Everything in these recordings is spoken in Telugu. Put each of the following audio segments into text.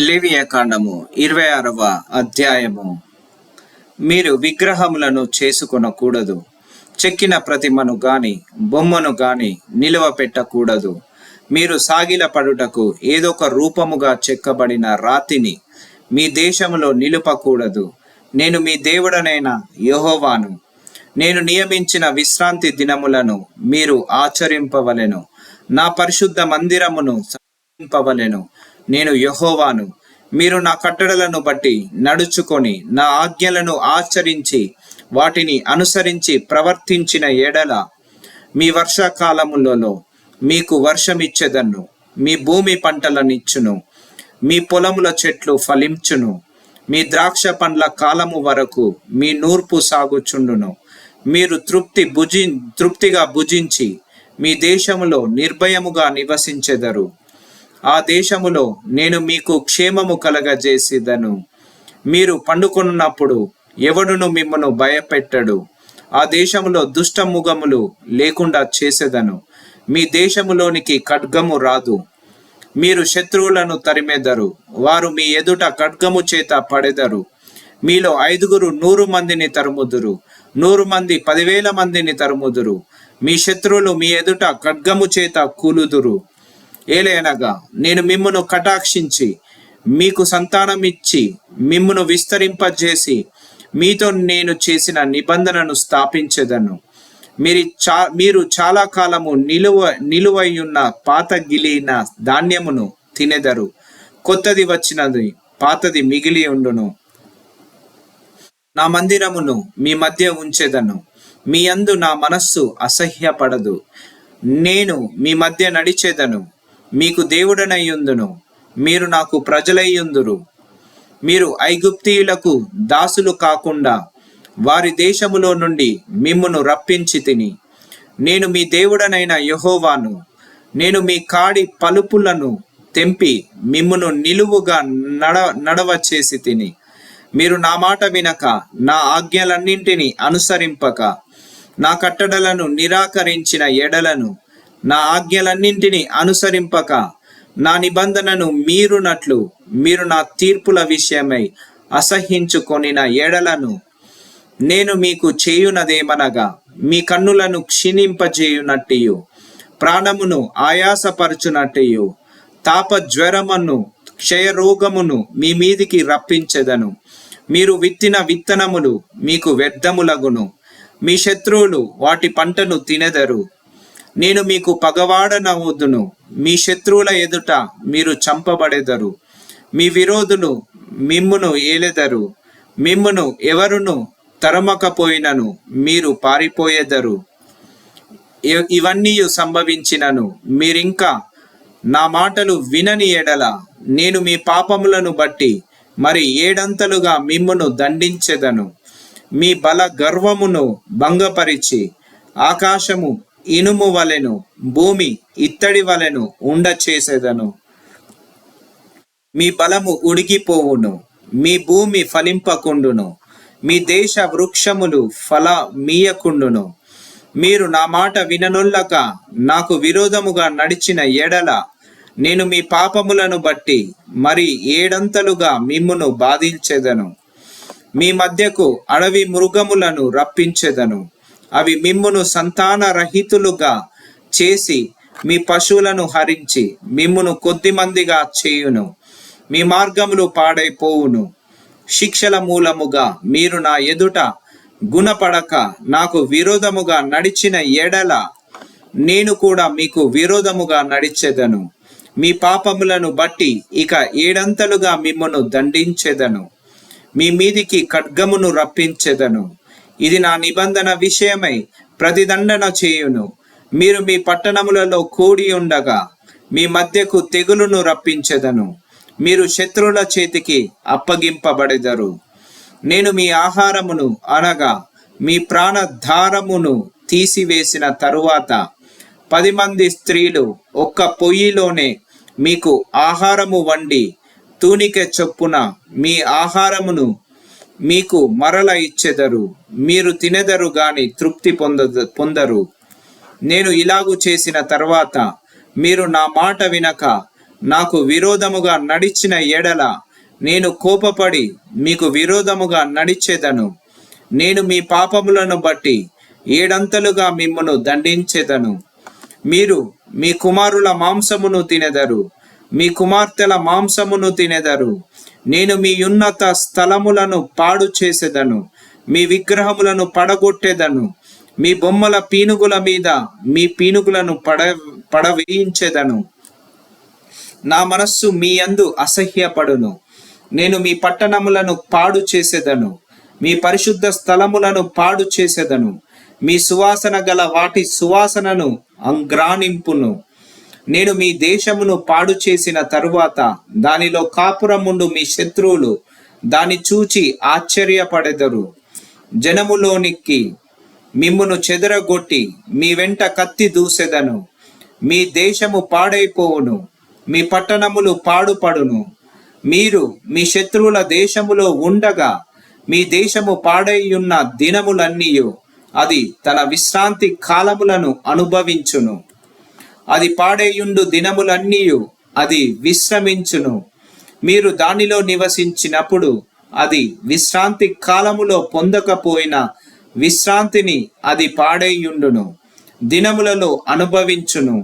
లేవియాకాండము 26వ అధ్యాయము. మీరు విగ్రహములను చేసుకొనకూడదు, చెక్కిన ప్రతిమను గాని బొమ్మను గాని నిలువ పెట్టకూడదు. మీరు సాగిలపడుటకు ఏదొక రూపముగా చెక్కబడిన రాతిని మీ దేశములో నిలుపకూడదు. నేను మీ దేవుడనైన యెహోవాను. నేను నియమించిన విశ్రాంతి దినములను మీరు ఆచరింపవలెను. నా పరిశుద్ధ మందిరమును సంపవలెను. నేను యెహోవాను. మీరు నా కట్టడలను బట్టి నడుచుకొని నా ఆజ్ఞలను ఆచరించి వాటిని అనుసరించి ప్రవర్తించిన ఎడల మీ వర్షాకాలములలో మీకు వర్షమిచ్చెదను. మీ భూమి పంటలనిచ్చును. మీ పొలముల చెట్లు ఫలించును. మీ ద్రాక్ష పండ్ల కాలము వరకు మీ నూర్పు సాగుచుండును. మీరు తృప్తిగా భుజించి మీ దేశములో నిర్భయముగా నివసించెదరు. ఆ దేశములో నేను మీకు క్షేమము కలగజేసేదను. మీరు పండుకొనున్నప్పుడు ఎవడును మిమ్మను భయపెట్టడు. ఆ దేశములో దుష్టముగములు లేకుండా చేసేదను. మీ దేశములోనికి ఖడ్గము రాదు. మీరు శత్రువులను తరిమెదరు. వారు మీ ఎదుట ఖడ్గము చేత పడెదరు. మీలో 5 100 మందిని తరుముదురు. 100 మంది 10,000 మందిని తరుముదురు. మీ శత్రువులు మీ ఎదుట ఖడ్గము చేత కూలుదురు. ఏలయనగా నేను మిమ్మును కటాక్షించి మీకు సంతానమిచ్చి మిమ్మును విస్తరింపజేసి మీతో నేను చేసిన నిబంధనను స్థాపించెదను. మీరు చాలా కాలము నిలువయున్న పాత గిలిన ధాన్యమును తినెదరు. కొత్తది వచ్చినది పాతది మిగిలి ఉండును. నా మందిరమును మీ మధ్య ఉంచెదను. మీ యందు నా మనస్సు అసహ్యపడదు. నేను మీ మధ్య నడిచెదను. మీకు దేవుడనయ్యుందును. మీరు నాకు ప్రజలయ్యుందురు. మీరు ఐగుప్తీయులకు దాసులు కాకుండా వారి దేశములో నుండి మిమ్మును రప్పించి తిని. నేను మీ దేవుడనైన యెహోవాను. నేను మీ కాడి పలుపులను తెంపి మిమ్మును నిలువుగా నడవ చేసి తిని. మీరు నా మాట వినక నా ఆజ్ఞలన్నింటినీ అనుసరింపక నా కట్టడలను నిరాకరించిన ఎడలను, నా ఆజ్ఞలన్నింటినీ అనుసరింపక నా నిబంధనను మీరునట్లు మీరు నా తీర్పుల విషయమై అసహ్యించుకొనిన ఎడలను, నేను మీకు చేయునదేమనగా మీ కన్నులను క్షీణింపజేయునట్టియు ప్రాణమును ఆయాసపరచునట్టియు తాపజ్వరమును క్షయరోగమును మీ మీదికి రప్పించెదను. మీరు విత్తిన విత్తనములు మీకు వ్యర్థములగును. మీ శత్రువులు వాటి పంటను తినెదరు. నేను మీకు పగవాడనవుదును. మీ శత్రువుల ఎదుట మీరు చంపబడెదరు. మీ విరోధులు మిమ్మును ఏలెదరు. మిమ్మును ఎవరును తరమకపోయినను మీరు పారిపోయేదరు. ఇవన్నీ సంభవించినను మీరింకా నా మాటలు వినని ఎడల నేను మీ పాపములను బట్టి మరి 7 మిమ్మును దండించెదను. మీ బల గర్వమును భంగపరిచి ఆకాశము ఇనుము వలెను భూమి ఇత్తడి వలెను ఉండచేసేదను. మీ బలము ఉడిగిపోవును. మీ భూమి ఫలింపకుండును. మీ దేశ వృక్షములు ఫలమీయకుండును. మీరు నా మాట విననొల్లక నాకు విరోధముగా నడిచిన ఎడల నేను మీ పాపములను బట్టి మరి 7 మిమ్మును బాధించెదను. మీ మధ్యకు అడవి మృగములను రప్పించెదను. అవి మిమ్మును సంతానరహితులుగా చేసి మీ పశువులను హరించి మిమ్మును కొద్దిమందిగా చేయును. మీ మార్గములు పాడైపోవును. శిక్షల మూలముగా మీరు నా ఎదుట గుణపడక నాకు విరోధముగా నడిచిన ఎడల నేను కూడా మీకు విరోధముగా నడిచెదను. మీ పాపములను బట్టి ఇక 7 మిమ్మును దండించెదను. మీ మీదికి ఖడ్గమును రప్పించెదను. ఇది నా నిబంధన విషయమై ప్రతిదండన చేయును. మీరు మీ పట్టణములలో కూడి ఉండగా మీ మధ్యకు తెగులును రప్పించెదను. మీరు శత్రువుల చేతికి అప్పగింపబడెదరు. నేను మీ ఆహారమును అనగా మీ ప్రాణధారమును తీసివేసిన తరువాత 10 మంది స్త్రీలు ఒక్క పొయ్యిలోనే మీకు ఆహారము వండి తూనిక చొప్పున మీ ఆహారమును మీకు మరల ఇచ్చెదరు. మీరు తినెదరు గాని తృప్తి పొందరు. నేను ఇలాగు చేసిన తర్వాత మీరు నా మాట వినక నాకు విరోధముగా నడిచిన ఎడల నేను కోపపడి మీకు విరోధముగా నడిచేదను. నేను మీ పాపములను బట్టి ఏడంతలుగా మిమ్మును దండించేదను. మీరు మీ కుమారుల మాంసమును తినెదరు, మీ కుమార్తెల మాంసమును తినెదరు. నేను మీ ఉన్నత స్థలములను పాడు చేసేదను, మీ విగ్రహములను పడగొట్టేదను. మీ బొమ్మల పీనుగుల మీద మీ పీనుగులను పడవేయించేదను. నా మనస్సు మీ యందు అసహ్యపడును. నేను మీ పట్టణములను పాడు చేసేదను, మీ పరిశుద్ధ స్థలములను పాడు చేసేదను. మీ సువాసన గల వాటి సువాసనను అంగ్రానింపును. నేను మీ దేశమును పాడు చేసిన తరువాత దానిలో కాపురముండు మీ శత్రువులు దాని చూచి ఆశ్చర్యపడెదరు. జనములోనికి మిమ్మును చెదరగొట్టి మీ వెంట కత్తి దూసెదను. మీ దేశము పాడైపోవును, మీ పట్టణములు పాడుపడును. మీరు మీ శత్రువుల దేశములో ఉండగా మీ దేశము పాడైయున్న దినములన్నీయు అది తన విశ్రాంతి కాలములను అనుభవించును. అది పాడేయుండు దినములన్నీయు అది విశ్రమించును. మీరు దానిలో నివసించినప్పుడు అది విశ్రాంతి కాలములో పొందకపోయిన విశ్రాంతిని అది పాడేయుండును, దినములలో అనుభవించును.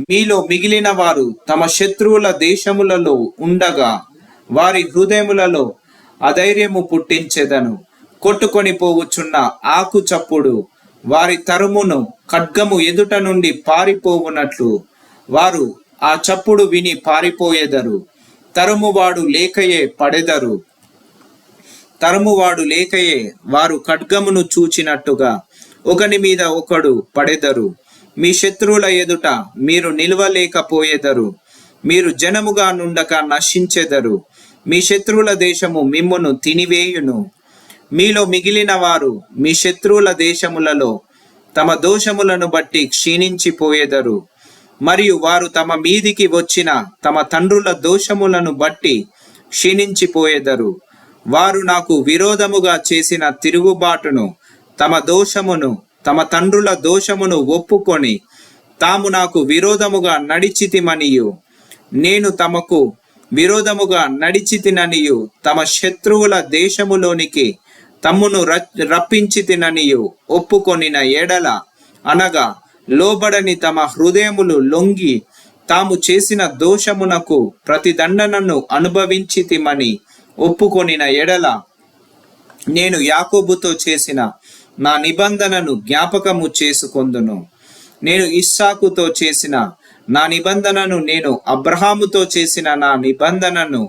మీలో మిగిలిన వారు తమ శత్రువుల దేశములలో ఉండగా వారి హృదయములలో అధైర్యము పుట్టించెదను. కొట్టుకొని పోవుచున్న ఆకు చప్పుడు వారి తరుమును ఖడ్గము ఎదుట నుండి పారిపోవునట్లు వారు ఆ చప్పుడు విని పారిపోయేదరు. తరుమువాడు లేకయే పడెదరు. తరుమువాడు లేకయే వారు ఖడ్గమును చూచినట్టుగా ఒకని మీద ఒకడు పడెదరు. మీ శత్రువుల ఎదుట మీరు నిలవలేకపోయేదరు. మీరు జనముగా నుండక నశించెదరు. మీ శత్రువుల దేశము మిమ్మును తినివేయును. మీలో మిగిలిన వారు మీ శత్రువుల దేశములలో తమ దోషములను బట్టి క్షీణించిపోయేదరు. మరియు వారు తమ మీదికి వచ్చిన తమ తండ్రుల దోషములను బట్టి క్షీణించిపోయేదరు. వారు నాకు విరోధముగా చేసిన తిరుగుబాటును, తమ దోషమును, తమ తండ్రుల దోషమును ఒప్పుకొని తాము నాకు విరోధముగా నడిచితిమనియు, నేను తమకు విరోధముగా నడిచితిననియు, తమ శత్రువుల దేశములోనికి తమ్మును రప్పించితిననియు ఒప్పుకొనిన ఎడల, అనగా లోబడని తమ హృదయములు లొంగి తాము చేసిన దోషమునకు ప్రతిదండనను అనుభవించితిమని ఒప్పుకొనిన ఎడల, నేను యాకోబుతో చేసిన నా నిబంధనను జ్ఞాపకము చేసుకొందును. నేను ఇస్సాకుతో చేసిన నా నిబంధనను, నేను అబ్రహాముతో చేసిన నా నిబంధనను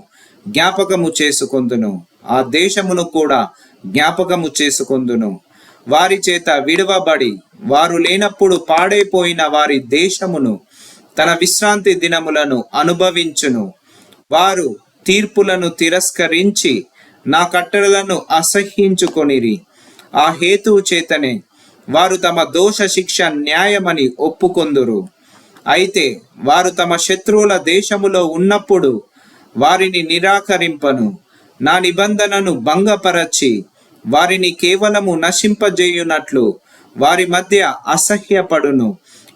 జ్ఞాపకము చేసుకొందును. ఆ దేశమును కూడా జ్ఞాపకము చేసుకొందును. వారి చేత విడవబడి వారు లేనప్పుడు పాడైపోయిన వారి దేశమును తన విశ్రాంతి దినములను అనుభవించును. వారు తీర్పులను తిరస్కరించి నా కట్టడలను అసహ్యించుకొనిరి. ఆ హేతువు చేతనే వారు తమ దోష శిక్ష న్యాయమని ఒప్పుకొందురు. అయితే వారు తమ శత్రువుల దేశములో ఉన్నప్పుడు వారిని నిరాకరింపను. నా నిబంధనను భంగపరచి వారిని కేవలము నశింపజేయునట్లు వారి మధ్య అసహ్యపడును.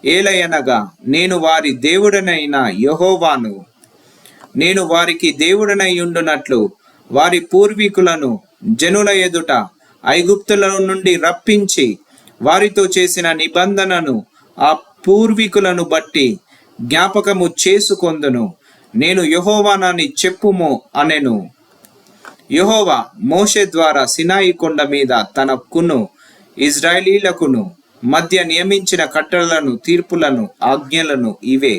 ఏలయనగా నేను వారి దేవుడనైన యెహోవాను. నేను వారికి దేవుడనైయుండునట్లు వారి పూర్వీకులను జనుల ఎదుట ఐగుప్తుల నుండి రప్పించి వారితో చేసిన నిబంధనను ఆ పూర్వీకులను బట్టి జ్ఞాపకము చేసుకొందును. నేను యెహోవానని చెప్పుము అనెను. యెహోవా మోషే ద్వారా సినాయి కొండ మీద తనకును ఇజ్రాయేలీలకును మధ్య నియమించిన కట్టడలను, తీర్పులను, ఆజ్ఞలను ఇవే.